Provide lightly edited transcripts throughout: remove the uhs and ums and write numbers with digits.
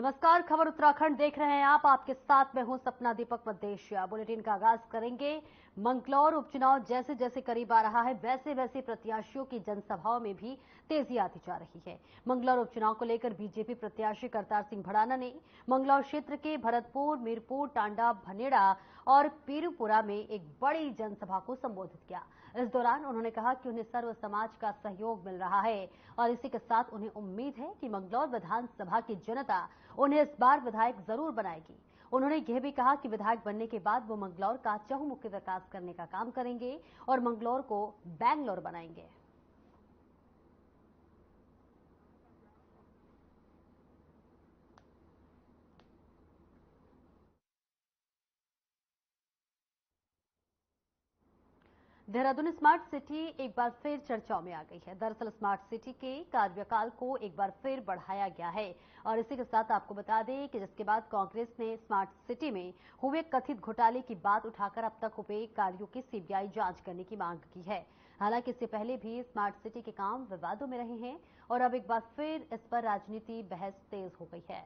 नमस्कार, खबर उत्तराखंड देख रहे हैं आप। आपके साथ मैं हूं सपना दीपक मदेशिया। बुलेटिन का आगाज करेंगे। मंगलौर उपचुनाव जैसे जैसे करीब आ रहा है, वैसे वैसे प्रत्याशियों की जनसभाओं में भी तेजी आती जा रही है। मंगलौर उपचुनाव को लेकर बीजेपी प्रत्याशी करतार सिंह भड़ाना ने मंगलौर क्षेत्र के भरतपुर, मीरपुर, टांडा, भनेड़ा और पीरूपुरा में एक बड़ी जनसभा को संबोधित किया। इस दौरान उन्होंने कहा कि उन्हें सर्व समाज का सहयोग मिल रहा है और इसी के साथ उन्हें उम्मीद है कि मंगलौर विधानसभा की जनता उन्हें इस बार विधायक जरूर बनाएगी। उन्होंने यह भी कहा कि विधायक बनने के बाद वो मंगलौर का चहुमुखी विकास करने का काम करेंगे और मंगलौर को बैंगलोर बनाएंगे। देहरादून स्मार्ट सिटी एक बार फिर चर्चाओं में आ गई है। दरअसल स्मार्ट सिटी के कार्यकाल को एक बार फिर बढ़ाया गया है और इसी के साथ आपको बता दें कि जिसके बाद कांग्रेस ने स्मार्ट सिटी में हुए कथित घोटाले की बात उठाकर अब तक हुए कार्यों की सीबीआई जांच करने की मांग की है। हालांकि इससे पहले भी स्मार्ट सिटी के काम विवादों में रहे हैं और अब एक बार फिर इस पर राजनीति बहस तेज हो गई है।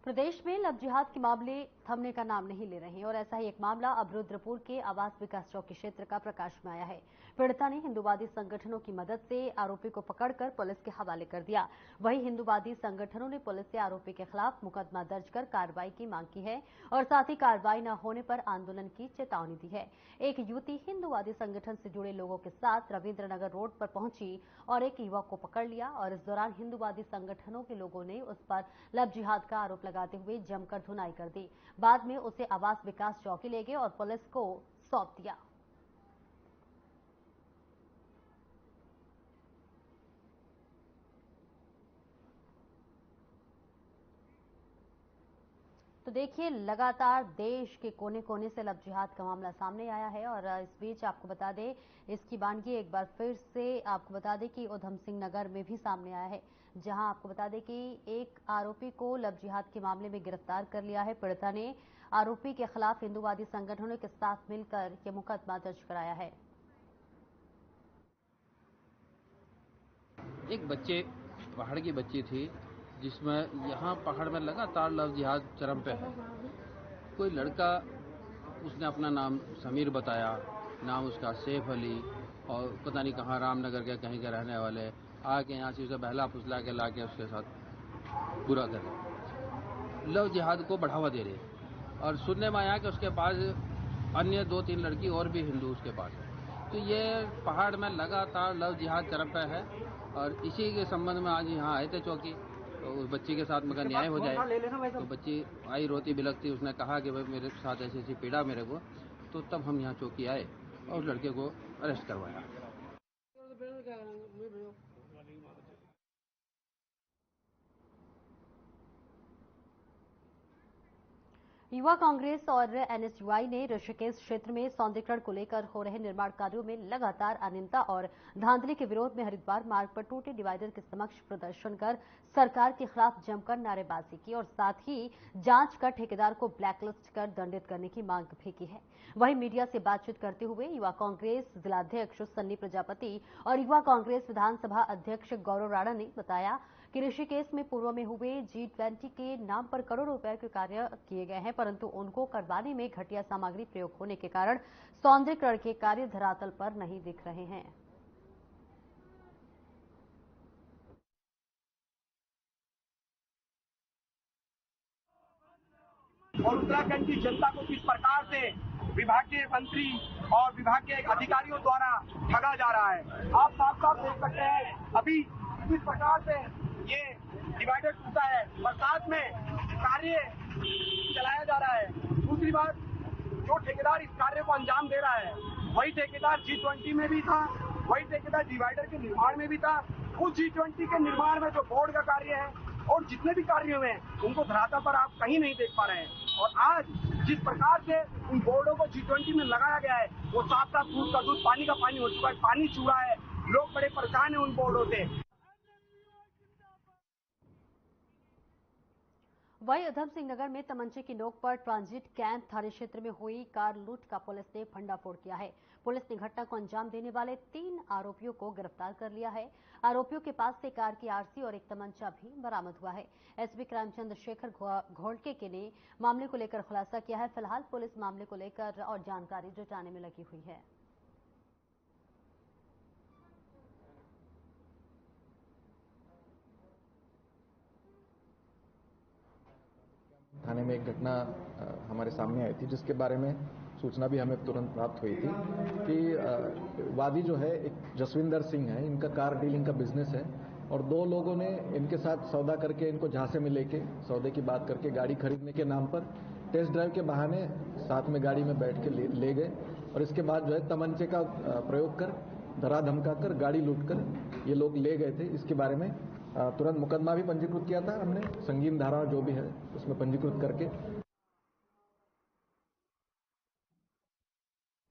प्रदेश में लव जिहाद के मामले थमने का नाम नहीं ले रहे हैं और ऐसा ही एक मामला अब रुद्रपुर के आवास विकास चौकी क्षेत्र का प्रकाश में आया है। पीड़िता ने हिंदूवादी संगठनों की मदद से आरोपी को पकड़कर पुलिस के हवाले कर दिया। वहीं हिंदूवादी संगठनों ने पुलिस से आरोपी के खिलाफ मुकदमा दर्ज कर कार्रवाई की मांग की है और साथ ही कार्रवाई न होने पर आंदोलन की चेतावनी दी है। एक युवती हिंदूवादी संगठन से जुड़े लोगों के साथ रविंद्रनगर रोड पर पहुंची और एक युवक को पकड़ लिया और इस दौरान हिंदूवादी संगठनों के लोगों ने उस पर लव जिहाद का आरोप लगाते हुए जमकर धुनाई कर दी। बाद में उसे आवास विकास चौकी ले गए और पुलिस को सौंप दिया। तो देखिए, लगातार देश के कोने कोने से लव जिहाद का मामला सामने आया है और इस बीच आपको बता दें, इसकी वानगी एक बार फिर से आपको बता दें कि उधम सिंह नगर में भी सामने आया है, जहां आपको बता दें कि एक आरोपी को लव जिहाद के मामले में गिरफ्तार कर लिया है। पीड़िता ने आरोपी के खिलाफ हिंदूवादी संगठनों के साथ मिलकर यह मुकदमा दर्ज कराया है। एक बच्चे पहाड़ की बच्ची थी जिसमें यहाँ पहाड़ में लगातार लव जिहाद चरम पे है। कोई लड़का, उसने अपना नाम समीर बताया, नाम उसका सैफ अली और पता नहीं कहाँ रामनगर के कहीं के रहने वाले, आके यहाँ से उसे बहला फुसला के ला के उसके साथ बुरा कर रहे, लव जिहाद को बढ़ावा दे रहे। और सुनने में आया कि उसके पास अन्य 2-3 लड़की और भी हिंदू उसके पास है। तो ये पहाड़ में लगातार लव जिहाद चरम पे है और इसी के संबंध में आज यहाँ आए थे चौकी। तो उस बच्ची के साथ मगर न्याय हो जाए। तो बच्ची आई रोती बिलखती, उसने कहा कि भाई मेरे साथ ऐसी ऐसी पीड़ा मेरे को। तो तब हम यहाँ चौकी आए और लड़के को अरेस्ट करवाया। युवा कांग्रेस और एनएसयूआई ने ऋषिकेश क्षेत्र में सौंदर्यीकरण को लेकर हो रहे निर्माण कार्यों में लगातार अनियमितता और धांधली के विरोध में हरिद्वार मार्ग पर टूटे डिवाइडर के समक्ष प्रदर्शन कर सरकार के खिलाफ जमकर नारेबाजी की और साथ ही जांच कर ठेकेदार को ब्लैकलिस्ट कर दंडित करने की मांग भी की है। वहीं मीडिया से बातचीत करते हुए युवा कांग्रेस जिलाध्यक्ष सन्नी प्रजापति और युवा कांग्रेस विधानसभा अध्यक्ष गौरव राणा ने बताया कि ऋषिकेश में पूर्व में हुए G20 के नाम पर करोड़ों रुपए के कार्य किए गए हैं, परंतु उनको करवाने में घटिया सामग्री प्रयोग होने के कारण सौंदर्यीकरण के कार्य धरातल पर नहीं दिख रहे हैं। और उत्तराखंड की जनता को किस प्रकार से विभाग के मंत्री और विभाग के अधिकारियों द्वारा ठगा जा रहा है। आप साफ साफ देख सकते हैं अभी किस प्रकार से ये डिवाइडर टूटा है, बरसात में कार्य चलाया जा रहा है। दूसरी बात, जो ठेकेदार इस कार्य को अंजाम दे रहा है वही ठेकेदार G20 में भी था, वही ठेकेदार डिवाइडर के निर्माण में भी था। उस G20 के निर्माण में जो बोर्ड का कार्य है और जितने भी कार्य हुए हैं उनको धरातल पर आप कहीं नहीं देख पा रहे हैं। और आज जिस प्रकार से उन बोर्डों को G20 में लगाया गया है वो साफ साफ दूध का दूध पानी का पानी हो चुका है। पानी चूड़ा है, लोग बड़े परेशान हैं उन बोर्डों से। वहीं उधम सिंह नगर में तमंचे की नोक पर ट्रांजिट कैंप थाने क्षेत्र में हुई कार लूट का पुलिस ने भंडाफोड़ किया है। पुलिस ने घटना को अंजाम देने वाले 3 आरोपियों को गिरफ्तार कर लिया है। आरोपियों के पास से कार की आरसी और एक तमंचा भी बरामद हुआ है। एसपी क्राइम चंद्रशेखर घोड़के ने मामले को लेकर खुलासा किया है। फिलहाल पुलिस मामले को लेकर और जानकारी जुटाने में लगी हुई है। थाने में एक घटना हमारे सामने आई थी, जिसके बारे में सूचना भी हमें तुरंत प्राप्त हुई थी कि वादी जो है एक जसविंदर सिंह है, इनका कार डीलिंग का बिजनेस है और 2 लोगों ने इनके साथ सौदा करके इनको झांसे में लेके सौदे की बात करके गाड़ी खरीदने के नाम पर टेस्ट ड्राइव के बहाने साथ में गाड़ी में बैठ के ले गए और इसके बाद जो है तमंचे का प्रयोग कर धरा धमका कर गाड़ी लूट कर ये लोग ले गए थे। इसके बारे में तुरंत मुकदमा भी पंजीकृत किया था हमने, संगीन धारा जो भी है उसमें पंजीकृत करके।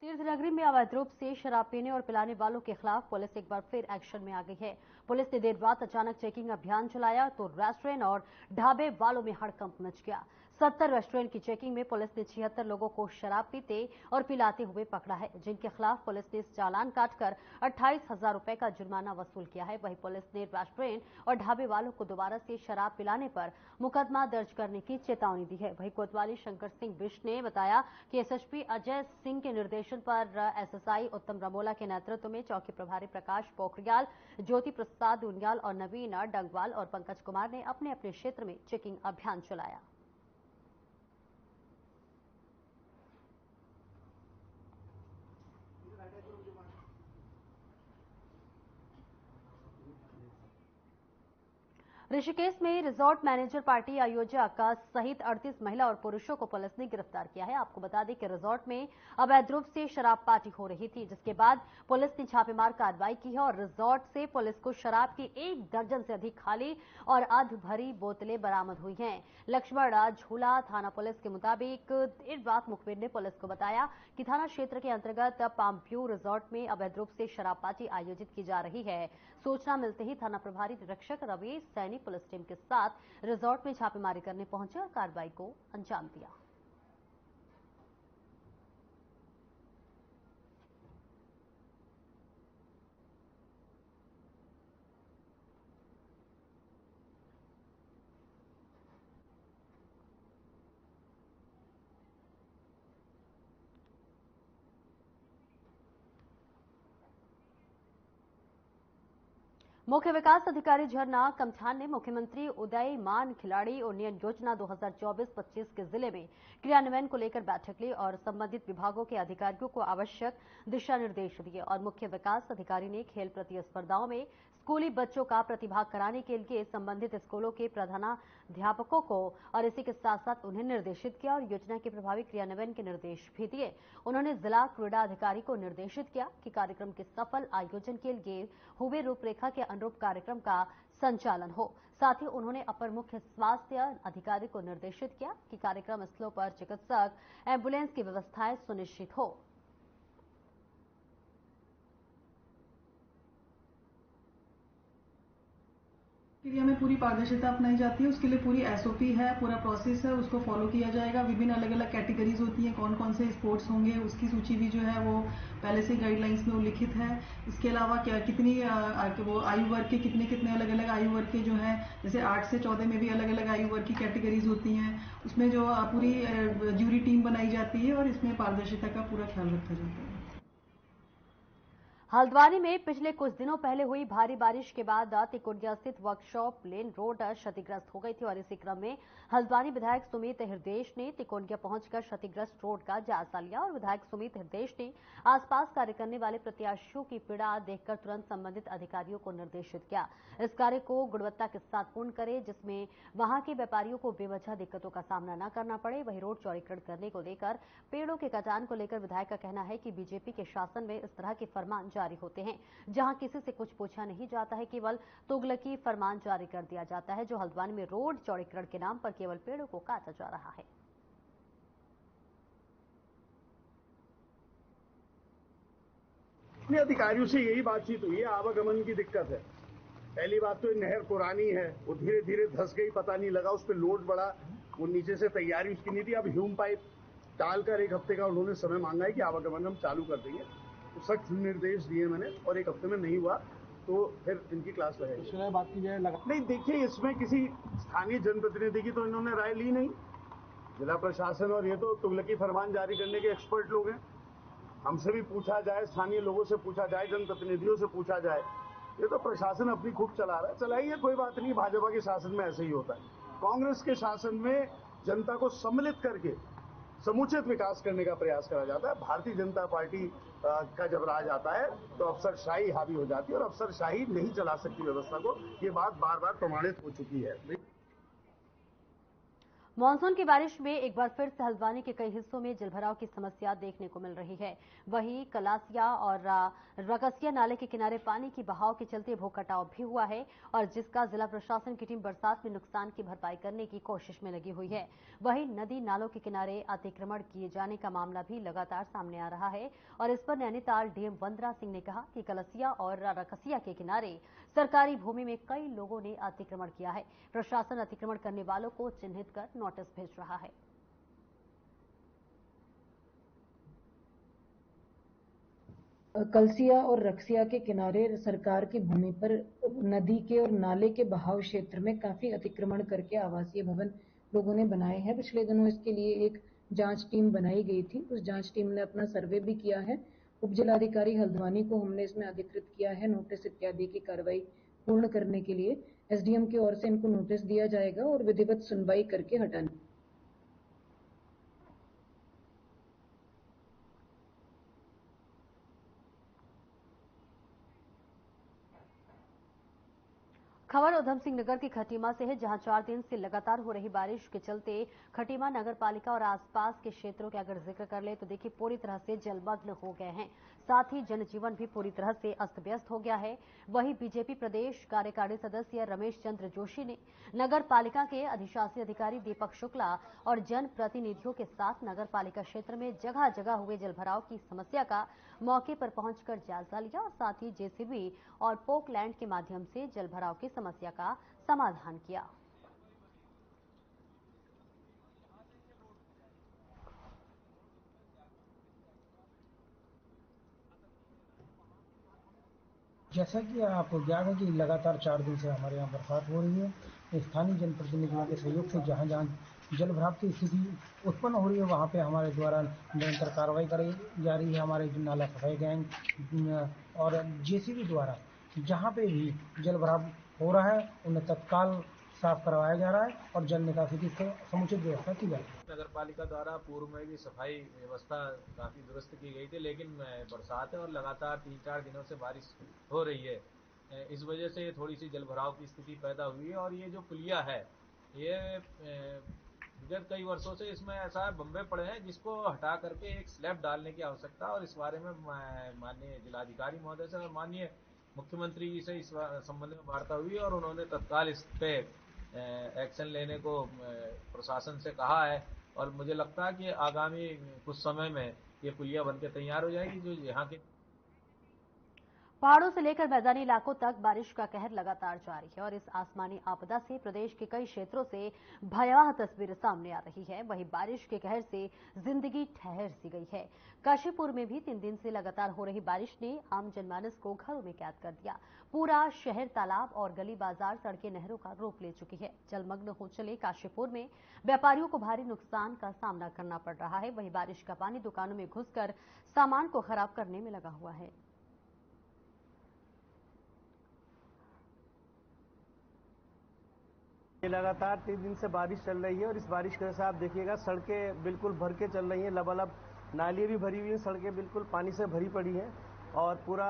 तीर्थनगरी में अवैध रूप से शराब पीने और पिलाने वालों के खिलाफ पुलिस एक बार फिर एक्शन में आ गई है। पुलिस ने देर रात अचानक चेकिंग अभियान चलाया तो रेस्टोरेंट और ढाबे वालों में हड़कंप मच गया। 70 रेस्टोरेंट की चेकिंग में पुलिस ने 76 लोगों को शराब पीते और पिलाते हुए पकड़ा है, जिनके खिलाफ पुलिस ने चालान काटकर 28,000 रुपए का जुर्माना वसूल किया है। वहीं पुलिस ने रेस्टोरेंट और ढाबे वालों को दोबारा से शराब पिलाने पर मुकदमा दर्ज करने की चेतावनी दी है। वहीं कोतवाली शंकर सिंह बिष्ट ने बताया कि एसएसपी अजय सिंह के निर्देशन पर एसएसआई उत्तम रमोला के नेतृत्व में चौकी प्रभारी प्रकाश पोखरियाल, ज्योति प्रसाद उनियाल और नवीन डंगवाल और पंकज कुमार ने अपने अपने क्षेत्र में चेकिंग अभियान चलाया। ऋषिकेश में रिजॉर्ट मैनेजर पार्टी आयोजक सहित 38 महिला और पुरुषों को पुलिस ने गिरफ्तार किया है। आपको बता दें कि रिजॉर्ट में अवैध रूप से शराब पार्टी हो रही थी, जिसके बाद पुलिस ने छापेमार कार्रवाई की है और रिजॉर्ट से पुलिस को शराब की 1 दर्जन से अधिक खाली और अध भरी बोतलें बरामद हुई हैं। लक्ष्मण झूला थाना पुलिस के मुताबिक देर रात मुखबिर ने पुलिस को बताया कि थाना क्षेत्र के अंतर्गत पाम्प्यू रिजॉर्ट में अवैध रूप से शराब पार्टी आयोजित की जा रही है। सूचना मिलते ही थाना प्रभारी निरीक्षक रवीश सैनी पुलिस टीम के साथ रिजॉर्ट में छापेमारी करने पहुंचे और कार्रवाई को अंजाम दिया। मुख्य विकास अधिकारी झरना कमठान ने मुख्यमंत्री उदयमान खिलाड़ी उन्नयन योजना 2024-25 के जिले में क्रियान्वयन को लेकर बैठक ली और संबंधित विभागों के अधिकारियों को आवश्यक दिशा निर्देश दिए और मुख्य विकास अधिकारी ने खेल प्रतिस्पर्धाओं में स्कूली बच्चों का प्रतिभाग कराने के लिए संबंधित स्कूलों के प्रधानाध्यापकों को और इसी के साथ साथ उन्हें निर्देशित किया और योजना के प्रभावी क्रियान्वयन के निर्देश भी दिए। उन्होंने जिला क्रीड़ा अधिकारी को निर्देशित किया कि कार्यक्रम के सफल आयोजन के लिए हुए रूपरेखा के अनुरूप कार्यक्रम का संचालन हो। साथ ही उन्होंने अपर मुख्य स्वास्थ्य अधिकारी को निर्देशित किया कि कार्यक्रम स्थलों पर चिकित्सक, एम्बुलेंस की व्यवस्थाएं सुनिश्चित हो। प्रक्रिया में पूरी पारदर्शिता अपनाई जाती है। उसके लिए पूरी एसओपी है, पूरा प्रोसेस है, उसको फॉलो किया जाएगा। विभिन्न अलग अलग कैटेगरीज होती हैं, कौन कौन से स्पोर्ट्स होंगे उसकी सूची भी जो है वो पहले से गाइडलाइंस में उल्लिखित है। इसके अलावा क्या कितनी वो आयु वर्ग के कितने अलग अलग आयु वर्ग के जो है, जैसे 8 से 14 में भी अलग अलग आयु वर्ग की कैटेगरीज होती हैं, उसमें जो पूरी ज्यूरी टीम बनाई जाती है और इसमें पारदर्शिता का पूरा ख्याल रखा जाता है। हल्द्वानी में पिछले कुछ दिनों पहले हुई भारी बारिश के बाद तिकोनिया स्थित वर्कशॉप लेन रोड क्षतिग्रस्त हो गई थी और इसी क्रम में हल्द्वानी विधायक सुमित हृदयेश ने तिकोनिया पहुंचकर क्षतिग्रस्त रोड का जायजा लिया और विधायक सुमित हृदयेश ने आसपास कार्य करने वाले प्रत्याशियों की पीड़ा देखकर तुरंत संबंधित अधिकारियों को निर्देशित किया इस कार्य को गुणवत्ता के साथ पूर्ण करें, जिसमें वहां के व्यापारियों को बेवजह दिक्कतों का सामना न करना पड़े। वहीं रोड चौड़ीकरण करने को लेकर, पेड़ों के कटान को लेकर विधायक का कहना है कि बीजेपी के शासन में इस तरह के फरमान जारी होते हैं जहां किसी से कुछ पूछा नहीं जाता है, केवल तुगलकी फरमान जारी कर दिया जाता है, जो हल्द्वानी में रोड चौड़ीकरण के नाम पर केवल पेड़ों को काटा जा रहा है। अधिकारियों से यही बातचीत हुई है, आवागमन की दिक्कत है। पहली बात तो नहर पुरानी है, वो धीरे धीरे धंस गई, पता नहीं लगा, उस पर लोड बढ़ा, वो नीचे से तैयारी उसकी नहीं थी। अब ह्यूम पाइप डालकर 1 हफ्ते का उन्होंने समय मांगा है कि आवागमन हम चालू कर देंगे। तो सख्त निर्देश दिए मैंने, और 1 हफ्ते में नहीं हुआ तो फिर इनकी क्लास लगाई। बात की जाए नहीं, देखिए इसमें किसी स्थानीय जनप्रतिनिधि की तो इन्होंने राय ली नहीं। जिला प्रशासन और ये तो तुगलकी फरमान जारी करने के एक्सपर्ट लोग हैं। हमसे भी पूछा जाए, स्थानीय लोगों से पूछा जाए, जनप्रतिनिधियों से पूछा जाए। ये तो प्रशासन अपनी खूब चला रहा है, चलाइए, कोई बात नहीं। भाजपा के शासन में ऐसे ही होता है। कांग्रेस के शासन में जनता को सम्मिलित करके समुचित विकास करने का प्रयास करा जाता है। भारतीय जनता पार्टी का जब राज आता है तो अफसरशाही हावी हो जाती है, और अफसरशाही नहीं चला सकती व्यवस्था को। ये बात बार बार प्रमाणित हो चुकी है। मानसून की बारिश में एक बार फिर से हल्द्वानी के कई हिस्सों में जलभराव की समस्या देखने को मिल रही है। वहीं कलासिया और रकसिया नाले के किनारे पानी की बहाव के चलते भू कटाव भी हुआ है, और जिसका जिला प्रशासन की टीम बरसात में नुकसान की भरपाई करने की कोशिश में लगी हुई है। वहीं नदी नालों के किनारे अतिक्रमण किए जाने का मामला भी लगातार सामने आ रहा है, और इस पर नैनीताल डीएम वंदना सिंह ने कहा कि कलसिया और रकसिया के किनारे सरकारी भूमि में कई लोगों ने अतिक्रमण किया है। प्रशासन अतिक्रमण करने वालों को चिन्हित कर नोटिस भेज रहा है। कलसिया और रक्सिया के किनारे सरकार की भूमि पर नदी के और नाले के बहाव क्षेत्र में काफी अतिक्रमण करके आवासीय भवन लोगों ने बनाए हैं। पिछले दिनों इसके लिए एक जांच टीम बनाई गई थी। उस जांच टीम ने अपना सर्वे भी किया है। उप जिलाधिकारी हल्द्वानी को हमने इसमें अधिकृत किया है नोटिस इत्यादि की कार्रवाई पूर्ण करने के लिए। एसडीएम की ओर से इनको नोटिस दिया जाएगा और विधिवत सुनवाई करके हटाने। खबर उधम सिंह नगर की खटीमा से है, जहां 4 दिन से लगातार हो रही बारिश के चलते खटीमा नगर पालिका और आसपास के क्षेत्रों के अगर जिक्र कर ले तो देखिए पूरी तरह से जलमग्न हो गए हैं। साथ ही जनजीवन भी पूरी तरह से अस्त व्यस्त हो गया है। वहीं बीजेपी प्रदेश कार्यकारी सदस्य रमेश चंद्र जोशी ने नगर पालिका के अधिशासी अधिकारी दीपक शुक्ला और जनप्रतिनिधियों के साथ नगर पालिका क्षेत्र में जगह जगह हुए जलभराव की समस्या का मौके पर पहुंचकर जायजा लिया, और साथ ही जेसीबी और पोकलैंड के माध्यम से जलभराव की समस्या का समाधान किया। जैसा कि आपको ज्ञात है कि लगातार 4 दिन से हमारे यहाँ बरसात हो रही है। स्थानीय जनप्रतिनिधियों के सहयोग से जहाँ जहाँ जलभराव की स्थिति उत्पन्न हो रही है वहाँ पे हमारे द्वारा निरंतर कार्रवाई करी जा रही है। हमारे नाला सफाई गैंग और जेसीबी द्वारा जहाँ पे भी जलभराव हो रहा है उन्हें तत्काल साफ करवाया जा रहा है और जल निकासी की समुचित व्यवस्था की जा रही है। नगर पालिका द्वारा पूर्व में भी सफाई व्यवस्था काफी दुरुस्त की गई थी, लेकिन बरसात है और लगातार 3-4 दिनों से बारिश हो रही है। इस वजह से थोड़ी सी जलभराव की स्थिति पैदा हुई है, और ये जो पुलिया है ये विगत कई वर्षों से इसमें ऐसा बम्बे पड़े हैं जिसको हटा करके एक स्लैब डालने की आवश्यकता, और इस बारे में माननीय जिलाधिकारी महोदय से और माननीय मुख्यमंत्री जी से इस संबंध में वार्ता हुई, और उन्होंने तत्काल इस पे एक्शन लेने को प्रशासन से कहा है। और मुझे लगता है कि आगामी कुछ समय में ये पुलिया बनकर तैयार हो जाएगी। जो यहाँ के पहाड़ों से लेकर मैदानी इलाकों तक बारिश का कहर लगातार जारी है, और इस आसमानी आपदा से प्रदेश के कई क्षेत्रों से भयावह तस्वीरें सामने आ रही है। वहीं बारिश के कहर से जिंदगी ठहर सी गई है। काशीपुर में भी 3 दिन से लगातार हो रही बारिश ने आम जनमानस को घरों में कैद कर दिया। पूरा शहर तालाब और गली बाजार, सड़कें नहरों का रूप ले चुकी है। जलमग्न हो चले काशीपुर में व्यापारियों को भारी नुकसान का सामना करना पड़ रहा है। वहीं बारिश का पानी दुकानों में घुसकर सामान को खराब करने में लगा हुआ है। लगातार 3 दिन से बारिश चल रही है, और इस बारिश की वजह से आप देखिएगा सड़कें बिल्कुल भर के चल रही हैं, लबालब नालियाँ भी भरी हुई हैं, सड़कें बिल्कुल पानी से भरी पड़ी हैं, और पूरा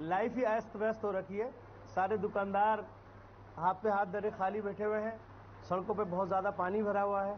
लाइफ ही अस्त व्यस्त हो रखी है। सारे दुकानदार हाथ पे हाथ धरे खाली बैठे हुए हैं, सड़कों पे बहुत ज़्यादा पानी भरा हुआ है।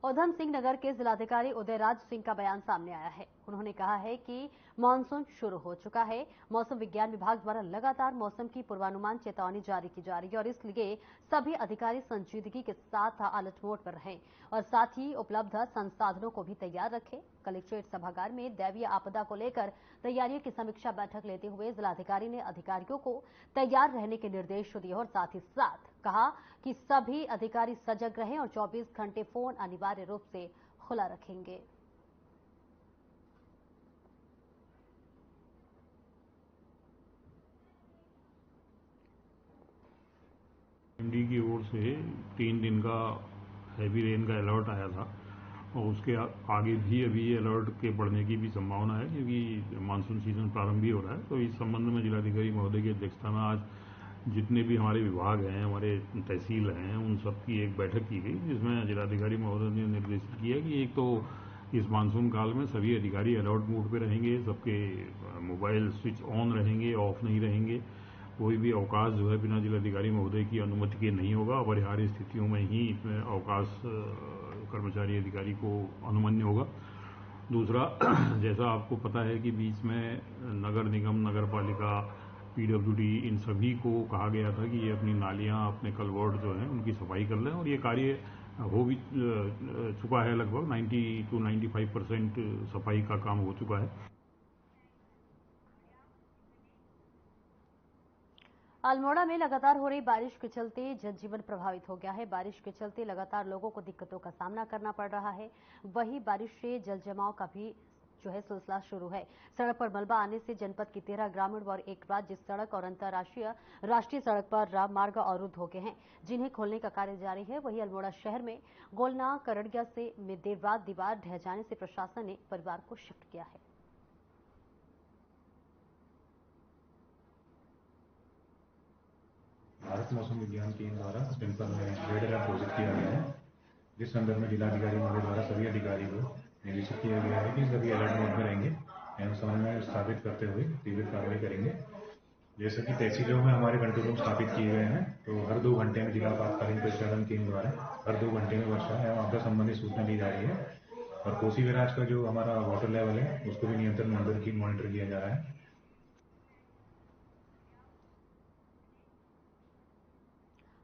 उधम सिंह नगर के जिलाधिकारी उदयराज सिंह का बयान सामने आया है। उन्होंने कहा है कि मानसून शुरू हो चुका है। मौसम विज्ञान विभाग द्वारा लगातार मौसम की पूर्वानुमान चेतावनी जारी की जा रही है और इसलिए सभी अधिकारी संजीदगी के साथ अलर्ट मोड पर रहें और साथ ही उपलब्ध संसाधनों को भी तैयार रखें। कलेक्ट्रेट सभागार में दैवीय आपदा को लेकर तैयारियों की समीक्षा बैठक लेते हुए जिलाधिकारी ने अधिकारियों को तैयार रहने के निर्देश दिए और साथ ही साथ कहा कि सभी अधिकारी सजग रहें और 24 घंटे फोन अनिवार्य रूप से खुला रखेंगे। एमडी की ओर से 3 दिन का हैवी रेन का अलर्ट आया था और उसके आगे भी अभी अलर्ट के बढ़ने की भी संभावना है क्योंकि मानसून सीजन प्रारंभ भी हो रहा है। तो इस संबंध में जिलाधिकारी महोदय की अध्यक्षता में आज जितने भी हमारे विभाग हैं, हमारे तहसील हैं, उन सब की एक बैठक की गई जिसमें जिलाधिकारी महोदय ने निर्देशित किया कि एक तो इस मानसून काल में सभी अधिकारी अलर्ट मोड पे रहेंगे, सबके मोबाइल स्विच ऑन रहेंगे, ऑफ नहीं रहेंगे। कोई भी अवकाश जो है बिना जिलाधिकारी महोदय की अनुमति के नहीं होगा। अपरिहार्य स्थितियों में ही इसमें अवकाश कर्मचारी अधिकारी को अनुमन्य होगा। दूसरा, जैसा आपको पता है कि बीच में नगर निगम, नगर पालिका, पीडब्ल्यूडी इन सभी को कहा गया था कि ये अपनी नालियां, अपने कलवर्ट जो हैं उनकी सफाई कर लें और ये कार्य हो भी चुका है। लगभग 90 to 95% सफाई का काम हो चुका है। अल्मोड़ा में लगातार हो रही बारिश के चलते जनजीवन प्रभावित हो गया है। बारिश के चलते लगातार लोगों को दिक्कतों का सामना करना पड़ रहा है। वहीं बारिश से जल जमाव का भी सिलसिला शुरू है। सड़क पर मलबा आने से जनपद की 13 ग्रामीण और एक राज्य सड़क और राष्ट्रीय सड़क पर मार्ग अवरुद्ध हो गए हैं, जिन्हें खोलने का कार्य जारी है। वहीं अल्मोड़ा शहर में गोलना करड़िया से देर रात दीवार ढह जाने से प्रशासन ने परिवार को शिफ्ट किया है। भारत मौसम विज्ञान केंद्र द्वारा जनपद में रेड अलर्ट घोषित किया गया है, जिस संदर्भ में जिलाधिकारी महोदय द्वारा सभी अधिकारी को निर्देशित किया गया है कि सभी अलर्ट मोड में रहेंगे एवं समय में स्थापित करते हुए तीव्र कार्रवाई करेंगे। जैसे कि तहसीलों में हमारे कंट्रोल रूम स्थापित किए गए हैं, तो हर 2 घंटे में जिला आपातकालीन प्रचालन केंद्र द्वारा हर 2 घंटे में वर्षा एवं आपदा संबंधी सूचना दी जा रही है और कोसी बैराज का जो हमारा वाटर लेवल है उसको भी नियंत्रण मॉनिटर किया जा रहा है।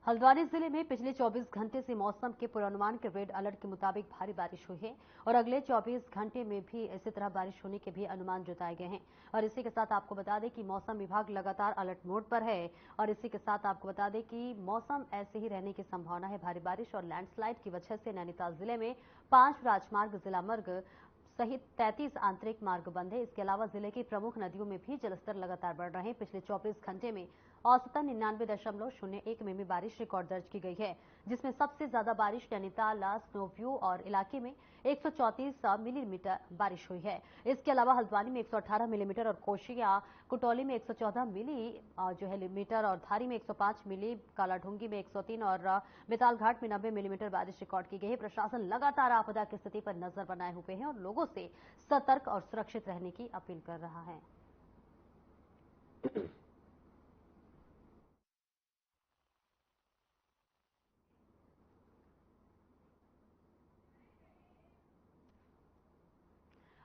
हल्द्वानी जिले में पिछले 24 घंटे से मौसम के पूर्वानुमान के रेड अलर्ट के मुताबिक भारी बारिश हुई है और अगले 24 घंटे में भी इसी तरह बारिश होने के भी अनुमान जताए गए हैं। और इसी के साथ आपको बता दें कि मौसम विभाग लगातार अलर्ट मोड पर है और इसी के साथ आपको बता दें कि मौसम ऐसे ही रहने की संभावना है। भारी बारिश और लैंडस्लाइड की वजह से नैनीताल जिले में 5 राजमार्ग, जिला मार्ग सहित 33 आंतरिक मार्ग बंद है। इसके अलावा जिले की प्रमुख नदियों में भी जलस्तर लगातार बढ़ रहे हैं। पिछले 24 घंटे में औसतन 99.01 मिमी बारिश रिकॉर्ड दर्ज की गई है, जिसमें सबसे ज्यादा बारिश नैनीताल, स्नोव्यू और इलाके में 134 मिलीमीटर बारिश हुई है। इसके अलावा हल्द्वानी में 118 मिलीमीटर और कोशिया कुटौली में 114 मिलीमीटर और धारी में 105 मिली, कालाढूंगी में 103 और बेतालघाट में 90 मिलीमीटर बारिश रिकॉर्ड की गई है। प्रशासन लगातार आपदा की स्थिति पर नजर बनाए हुए है और लोगों से सतर्क और सुरक्षित रहने की अपील कर रहा है।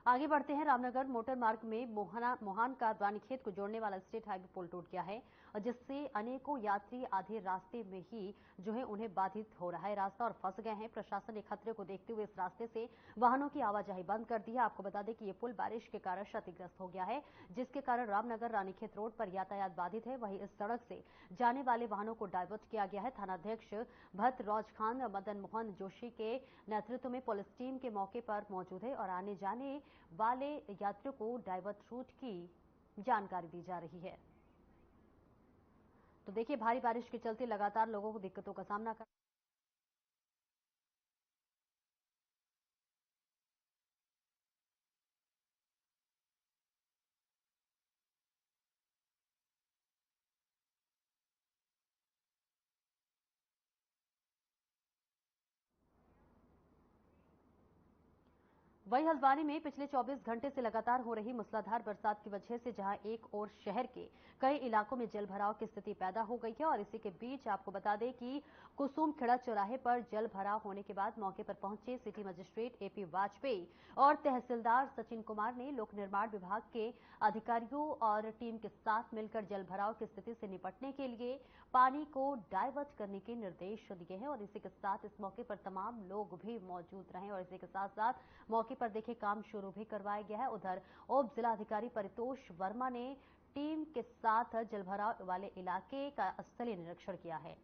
आगे बढ़ते हैं। रामनगर मोटर मार्ग में मोहान का रानीखेत को जोड़ने वाला स्टेट हाईवे पुल टूट गया है और जिससे अनेकों यात्री आधे रास्ते में ही उन्हें बाधित हो रहा है रास्ता और फंस गए हैं। प्रशासन ने खतरे को देखते हुए इस रास्ते से वाहनों की आवाजाही बंद कर दी है। आपको बता दें कि ये पुल बारिश के कारण क्षतिग्रस्त हो गया है, जिसके कारण रामनगर रानीखेत रोड पर यातायात बाधित है। वहीं इस सड़क से जाने वाले वाहनों को डायवर्ट किया गया है। थानाध्यक्ष भट्ट रौज खान मदन मोहन जोशी के नेतृत्व में पुलिस टीम के मौके पर मौजूद है और आने जाने वाले यात्रियों को डाइवर्ट रूट की जानकारी दी जा रही है। तो देखिए, भारी बारिश के चलते लगातार लोगों को दिक्कतों का सामना कर वहीं हल्द्वानी में पिछले 24 घंटे से लगातार हो रही मूसलाधार बरसात की वजह से जहां एक ओर शहर के कई इलाकों में जलभराव की स्थिति पैदा हो गई है और इसी के बीच आपको बता दें कि कुसुमखेड़ा चौराहे पर जलभराव होने के बाद मौके पर पहुंचे सिटी मजिस्ट्रेट एपी वाजपेयी और तहसीलदार सचिन कुमार ने लोक निर्माण विभाग के अधिकारियों और टीम के साथ मिलकर जलभराव की स्थिति से निपटने के लिए पानी को डाइवर्ट करने के निर्देश दिए हैं और इसी के साथ इस मौके पर तमाम लोग भी मौजूद रहे और इसी के साथ साथ मौके पर देखिए काम शुरू भी करवाया गया है। उधर उप जिलाधिकारी परितोष वर्मा ने टीम के साथ जलभराव वाले इलाके का स्थलीय निरीक्षण किया है।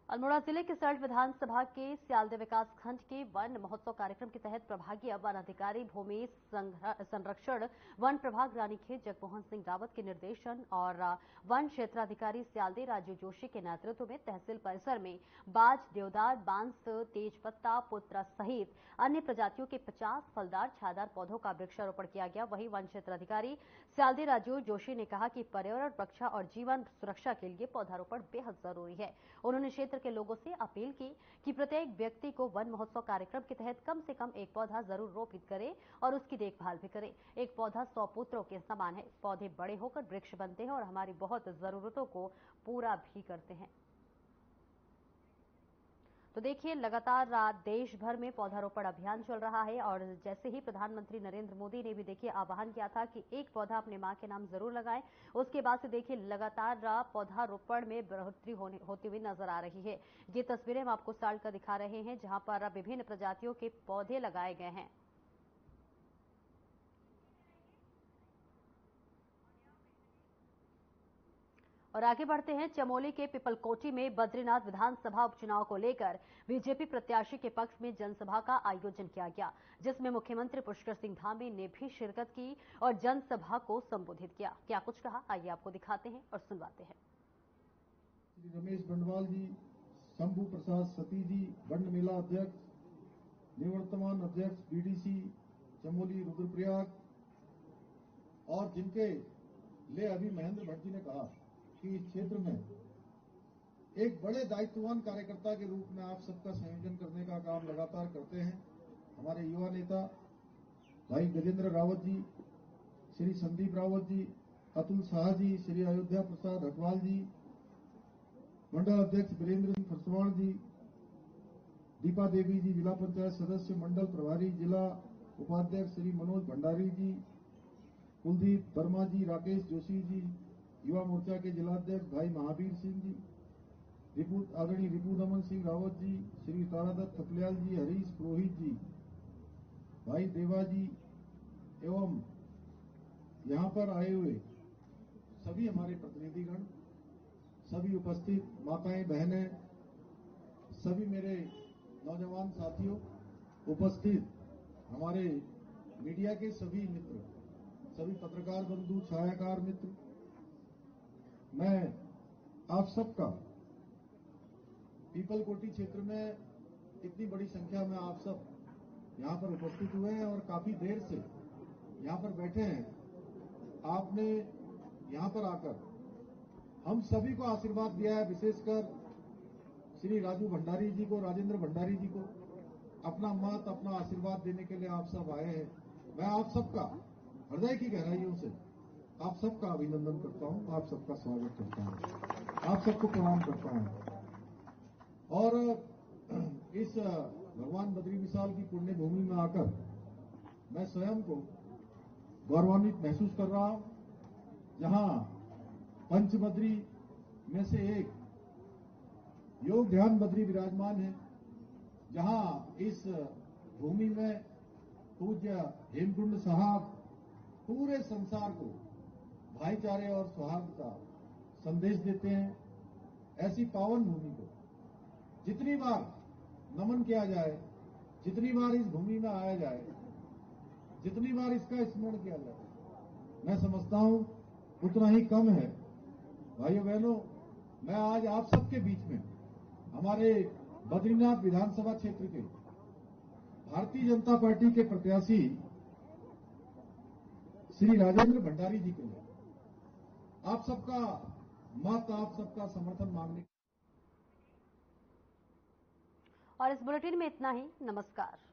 अल्मोड़ा जिले के सल्ट विधानसभा के सियालदे विकास खंड के वन महोत्सव कार्यक्रम के तहत प्रभागीय वन अधिकारी भूमि संरक्षण वन प्रभाग रानीखेत जगमोहन सिंह रावत के निर्देशन और वन क्षेत्राधिकारी सियालदे राजू जोशी के नेतृत्व में तहसील परिसर में बाज, देवदार, बांस, तेजपत्ता, पुत्रा सहित अन्य प्रजातियों के 50 फलदार छायादार पौधों का वृक्षारोपण किया गया। वहीं वन क्षेत्राधिकारी सियालदे राजू जोशी ने कहा कि पर्यावरण रक्षा और जीवन सुरक्षा के लिए पौधारोपण बेहद जरूरी है। उन्होंने क्षेत्र के लोगों से अपील की कि प्रत्येक व्यक्ति को वन महोत्सव कार्यक्रम के तहत कम से कम एक पौधा जरूर रोपित करे और उसकी देखभाल भी करे। एक पौधा 100 पुत्रों के समान है। पौधे बड़े होकर वृक्ष बनते हैं और हमारी बहुत जरूरतों को पूरा भी करते हैं। तो देखिए लगातार देश भर में पौधारोपण अभियान चल रहा है और जैसे ही प्रधानमंत्री नरेंद्र मोदी ने भी देखिए आह्वान किया था कि एक पौधा अपने मां के नाम जरूर लगाएं, उसके बाद से देखिए लगातार पौधारोपण में बढ़ोतरी होती हुई नजर आ रही है। ये तस्वीरें हम आपको साल्ट का दिखा रहे हैं जहां पर विभिन्न प्रजातियों के पौधे लगाए गए हैं। और आगे बढ़ते हैं, चमोली के पिपलकोटी में बद्रीनाथ विधानसभा उपचुनाव को लेकर बीजेपी प्रत्याशी के पक्ष में जनसभा का आयोजन किया गया, जिसमें मुख्यमंत्री पुष्कर सिंह धामी ने भी शिरकत की और जनसभा को संबोधित किया। क्या कुछ कहा, आइए आपको दिखाते हैं और सुनवाते हैं। श्री रमेश बंडवाल जी, शंभू प्रसाद सती जी, बंड मेला अध्यक्ष, निवर्तमान अध्यक्ष बीडीसी चमोली रुद्रप्रयाग, और जिनके लिए अभी महेंद्र भट्ट जी ने कहा कि इस क्षेत्र में एक बड़े दायित्ववान कार्यकर्ता के रूप में आप सबका संयोजन करने का काम लगातार करते हैं। हमारे युवा नेता भाई गजेंद्र रावत जी, श्री संदीप रावत जी, अतुल शाह जी, श्री अयोध्या प्रसाद हटवाल जी, मंडल अध्यक्ष वीरेंद्र सिंह फरसवाण जी, दीपा देवी जी, जिला पंचायत सदस्य मंडल प्रभारी जिला उपाध्यक्ष श्री मनोज भंडारी जी, कुलदीप वर्मा जी, राकेश जोशी जी, युवा मोर्चा के जिलाध्यक्ष भाई महावीर सिंह जी, आदरणीय रिपुदमन सिंह रावत जी, श्री तारादत्त थपलियाल जी, हरीश पुरोहित जी, भाई देवा जी एवं यहाँ पर आए हुए सभी हमारे प्रतिनिधिगण, सभी उपस्थित माताएं बहनें, सभी मेरे नौजवान साथियों, उपस्थित हमारे मीडिया के सभी मित्र, सभी पत्रकार बंधु, छायाकार मित्र, मैं आप सबका पीपलकोटी क्षेत्र में इतनी बड़ी संख्या में आप सब यहाँ पर उपस्थित हुए हैं और काफी देर से यहाँ पर बैठे हैं। आपने यहाँ पर आकर हम सभी को आशीर्वाद दिया है, विशेषकर श्री राजू भंडारी जी को, राजेंद्र भंडारी जी को अपना मत, अपना आशीर्वाद देने के लिए आप सब आए हैं। मैं आप सबका हृदय की गहराइयों से आप सबका अभिनंदन करता हूं, आप सबका स्वागत करता हूं, आप सबको प्रणाम करता हूं। और इस भगवान बद्री विशाल की पुण्य भूमि में आकर मैं स्वयं को गौरवान्वित महसूस कर रहा हूं, जहां पंचबद्री में से एक योग ध्यान बद्री विराजमान है, जहां इस भूमि में पूज्य हेमकुंड साहब पूरे संसार को भाईचारे और सौहार्द का संदेश देते हैं। ऐसी पावन भूमि को जितनी बार नमन किया जाए, जितनी बार इस भूमि में आया जाए, जितनी बार इसका स्मरण किया जाए, मैं समझता हूं उतना ही कम है। भाइयों बहनों, मैं आज आप सबके बीच में हमारे बद्रीनाथ विधानसभा क्षेत्र के भारतीय जनता पार्टी के प्रत्याशी श्री राजेंद्र भंडारी जी के लिए आप सबका मत आप सबका समर्थन मांगने। और इस बुलेटिन में इतना ही। नमस्कार।